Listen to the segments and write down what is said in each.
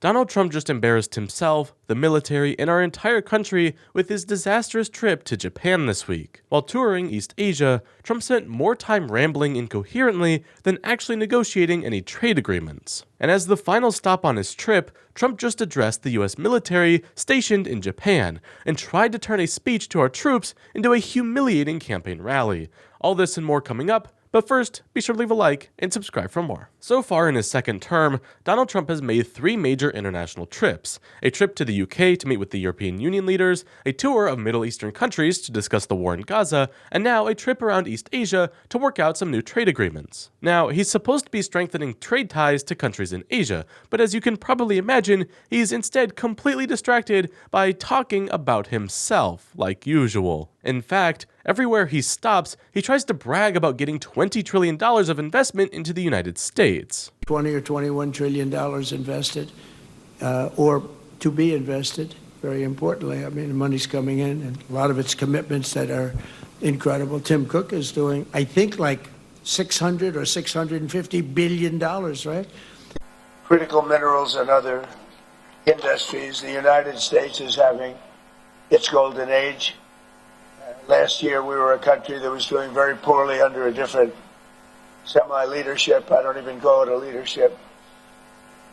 Donald Trump just embarrassed himself, the military, and our entire country with his disastrous trip to Japan this week. While touring East Asia, Trump spent more time rambling incoherently than actually negotiating any trade agreements. And as the final stop on his trip, Trump just addressed the US military stationed in Japan and tried to turn a speech to our troops into a humiliating campaign rally. All this and more coming up. But first, be sure to leave a like and subscribe for more. So far in his second term, Donald Trump has made 3 major international trips. A trip to the UK to meet with the European Union leaders, a tour of Middle Eastern countries to discuss the war in Gaza, and now a trip around East Asia to work out some new trade agreements. Now, he's supposed to be strengthening trade ties to countries in Asia, but as you can probably imagine, he's instead completely distracted by talking about himself, like usual. In fact, everywhere he stops, he tries to brag about getting $20 trillion of investment into the United States. 20 or $21 trillion invested, or to be invested, very importantly. I mean, the money's coming in, and a lot of it's commitments that are incredible. Tim Cook is doing, I think, like $600 or $650 billion, right? Critical minerals and other industries. The United States is having its golden age. Last year, we were a country that was doing very poorly under a different semi-leadership. I don't even call it a leadership.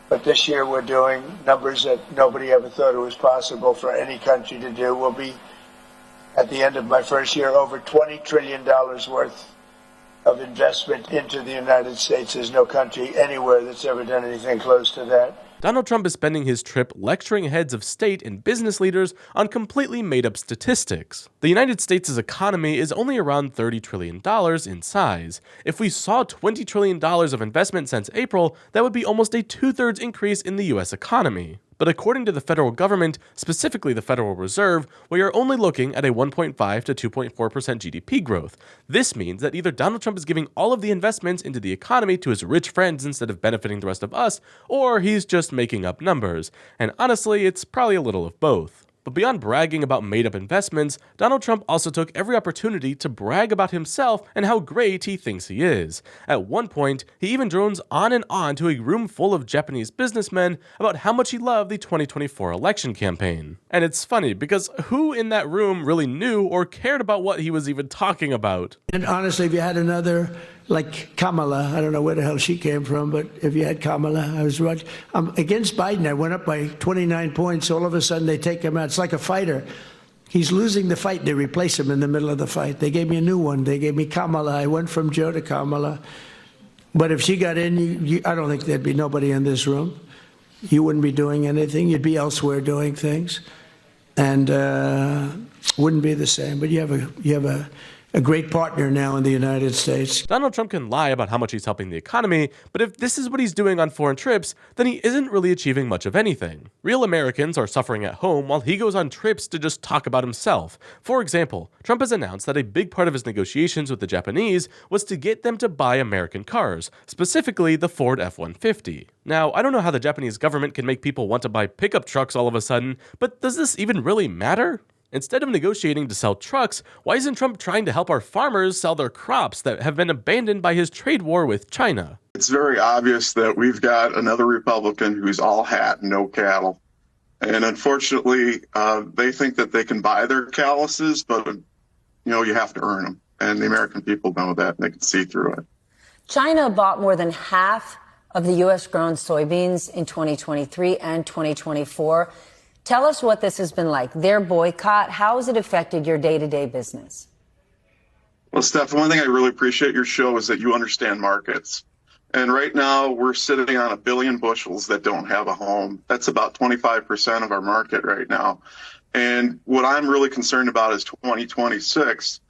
But this year, we're doing numbers that nobody ever thought it was possible for any country to do. We'll be, at the end of my first year, over $20 trillion worth of investment into the United States. There's no country anywhere that's ever done anything close to that. Donald Trump is spending his trip lecturing heads of state and business leaders on completely made-up statistics. The United States' economy is only around $30 trillion in size. If we saw $20 trillion of investment since April, that would be almost a 2/3 increase in the US economy. But according to the federal government, specifically the Federal Reserve, we are only looking at a 1.5 to 2.4% GDP growth. This means that either Donald Trump is giving all of the investments into the economy to his rich friends instead of benefiting the rest of us, or he's just making up numbers. And honestly, it's probably a little of both. But beyond bragging about made-up investments, Donald Trump also took every opportunity to brag about himself and how great he thinks he is. At one point, he even drones on and on to a room full of Japanese businessmen about how much he loved the 2024 election campaign. And it's funny, because who in that room really knew or cared about what he was even talking about? And honestly, if you had another, like Kamala, I don't know where the hell she came from, but if you had Kamala, I was right. Against Biden, I went up by 29 points. All of a sudden, they take him out. It's like a fighter. He's losing the fight. They replace him in the middle of the fight. They gave me a new one. They gave me Kamala. I went from Joe to Kamala. But if she got in, I don't think there'd be nobody in this room. You wouldn't be doing anything. You'd be elsewhere doing things. And wouldn't be the same. But you have a great partner now in the United States. Donald Trump can lie about how much he's helping the economy, but if this is what he's doing on foreign trips, then he isn't really achieving much of anything. Real Americans are suffering at home while he goes on trips to just talk about himself. For example, Trump has announced that a big part of his negotiations with the Japanese was to get them to buy American cars, specifically the Ford F-150. Now, I don't know how the Japanese government can make people want to buy pickup trucks all of a sudden, but does this even really matter? Instead of negotiating to sell trucks, why isn't Trump trying to help our farmers sell their crops that have been abandoned by his trade war with China? It's very obvious that we've got another Republican who's all hat and no cattle. And unfortunately, they think that they can buy their calluses, but, you have to earn them. And the American people know that, and they can see through it. China bought more than half of the U.S.-grown soybeans in 2023 and 2024. Tell us what this has been like. Their boycott, how has it affected your day-to-day business? Well, Steph, one thing I really appreciate your show is that you understand markets. And right now we're sitting on 1 billion bushels that don't have a home. That's about 25% of our market right now. And what I'm really concerned about is 2026.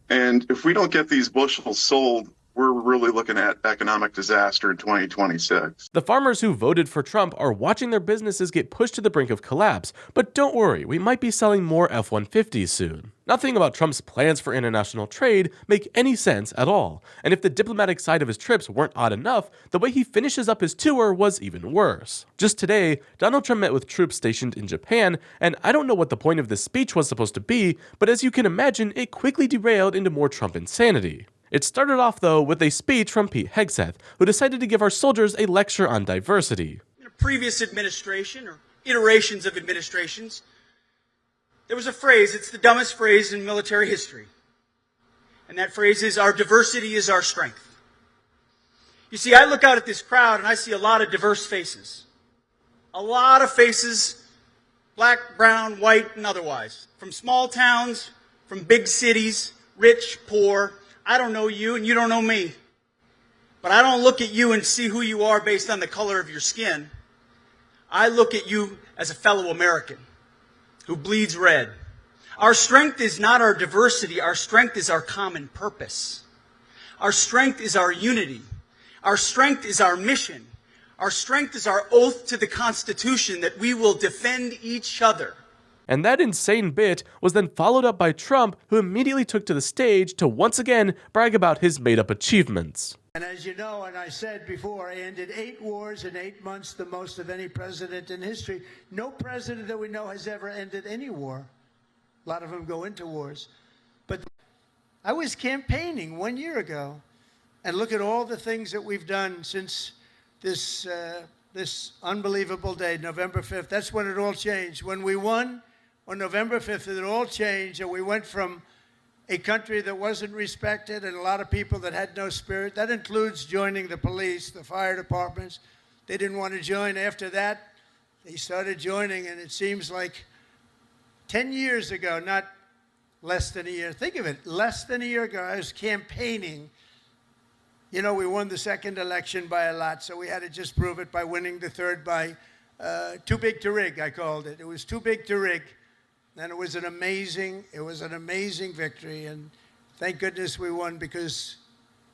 And if we don't get these bushels sold, we're really looking at economic disaster in 2026. The farmers who voted for Trump are watching their businesses get pushed to the brink of collapse, but don't worry, we might be selling more F-150s soon. Nothing about Trump's plans for international trade make any sense at all, and if the diplomatic side of his trips weren't odd enough, the way he finishes up his tour was even worse. Just today, Donald Trump met with troops stationed in Japan, and I don't know what the point of this speech was supposed to be, but as you can imagine, it quickly derailed into more Trump insanity. It started off, though, with a speech from Pete Hegseth, who decided to give our soldiers a lecture on diversity. previous administration or iterations of administrations, there was a phrase, it's the dumbest phrase in military history. And that phrase is, our diversity is our strength. You see, I look out at this crowd and I see a lot of diverse faces. A lot of faces, black, brown, white, and otherwise. From small towns, from big cities, rich, poor. I don't know you and you don't know me. But I don't look at you and see who you are based on the color of your skin. I look at you as a fellow American who bleeds red. Our strength is not our diversity. Our strength is our common purpose. Our strength is our unity. Our strength is our mission. Our strength is our oath to the Constitution that we will defend each other. And that insane bit was then followed up by Trump, who immediately took to the stage to once again brag about his made-up achievements. And as you know, and I said before, I ended 8 wars in 8 months, the most of any president in history. No president that we know has ever ended any war. A lot of them go into wars. But I was campaigning 1 year ago, and look at all the things that we've done since this unbelievable day, November 5th. That's when it all changed. When we won on November 5th, it all changed, and we went from a country that wasn't respected and a lot of people that had no spirit. That includes joining the police, the fire departments. They didn't want to join. After that, they started joining, and it seems like 10 years ago, not less than a year. Think of it, less than a year ago, I was campaigning. You know, we won the second election by a lot, so we had to just prove it by winning the third by too big to rig, I called it. It was too big to rig. And it was an amazing victory, and thank goodness we won, because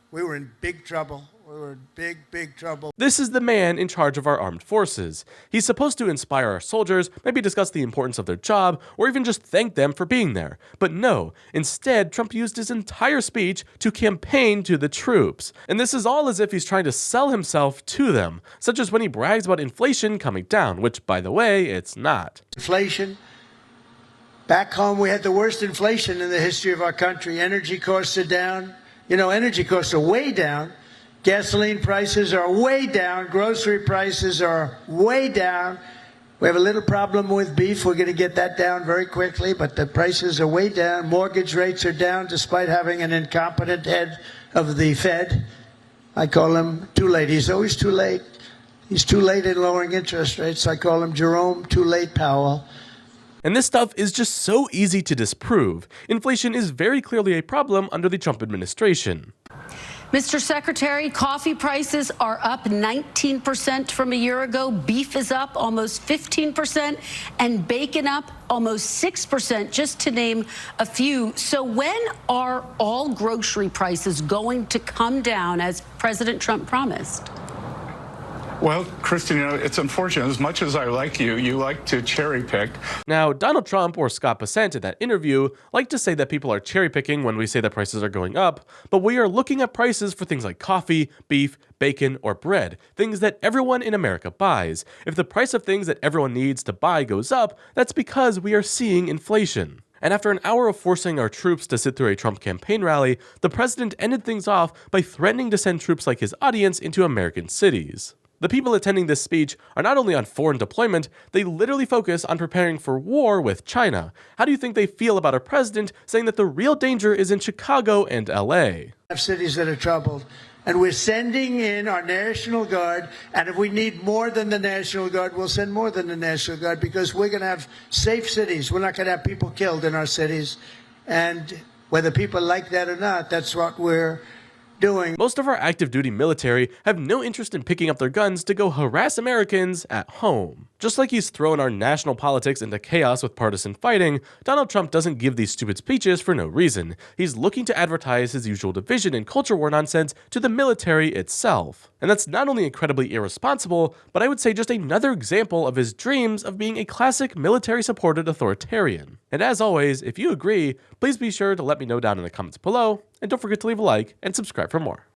we were in big trouble. We were in big, big trouble. This is the man in charge of our armed forces. He's supposed to inspire our soldiers, maybe discuss the importance of their job, or even just thank them for being there. But no, instead, Trump used his entire speech to campaign to the troops. And this is all as if he's trying to sell himself to them, such as when he brags about inflation coming down, which, by the way, it's not. Inflation. Back home, we had the worst inflation in the history of our country. Energy costs are down. You know, energy costs are way down. Gasoline prices are way down. Grocery prices are way down. We have a little problem with beef. We're going to get that down very quickly, but the prices are way down. Mortgage rates are down despite having an incompetent head of the Fed. I call him too late. He's always too late. He's too late in lowering interest rates. I call him Jerome Too Late Powell. And this stuff is just so easy to disprove. Inflation is very clearly a problem under the Trump administration. Mr. Secretary, coffee prices are up 19% from a year ago. Beef is up almost 15%, and bacon up almost 6%, just to name a few. So when are all grocery prices going to come down, as President Trump promised? Well, Kristen, you know, it's unfortunate. As much as I like you, you like to cherry pick. Now, Donald Trump or Scott Bessent in that interview like to say that people are cherry picking when we say that prices are going up, but we are looking at prices for things like coffee, beef, bacon, or bread, things that everyone in America buys. If the price of things that everyone needs to buy goes up, that's because we are seeing inflation. And after an hour of forcing our troops to sit through a Trump campaign rally, the president ended things off by threatening to send troops like his audience into American cities. The people attending this speech are not only on foreign deployment, they literally focus on preparing for war with China. How do you think they feel about our president saying that the real danger is in Chicago and LA? Have cities that are troubled, and we're sending in our National Guard, and if we need more than the National Guard, we'll send more than the National Guard, because we're going to have safe cities. We're not going to have people killed in our cities, and whether people like that or not, that's what we're doing. Most of our active duty military have no interest in picking up their guns to go harass Americans at home. Just like he's thrown our national politics into chaos with partisan fighting, Donald Trump doesn't give these stupid speeches for no reason. He's looking to advertise his usual division and culture war nonsense to the military itself. And that's not only incredibly irresponsible, but I would say just another example of his dreams of being a classic military-supported authoritarian. And as always, if you agree, please be sure to let me know down in the comments below, and don't forget to leave a like and subscribe for more.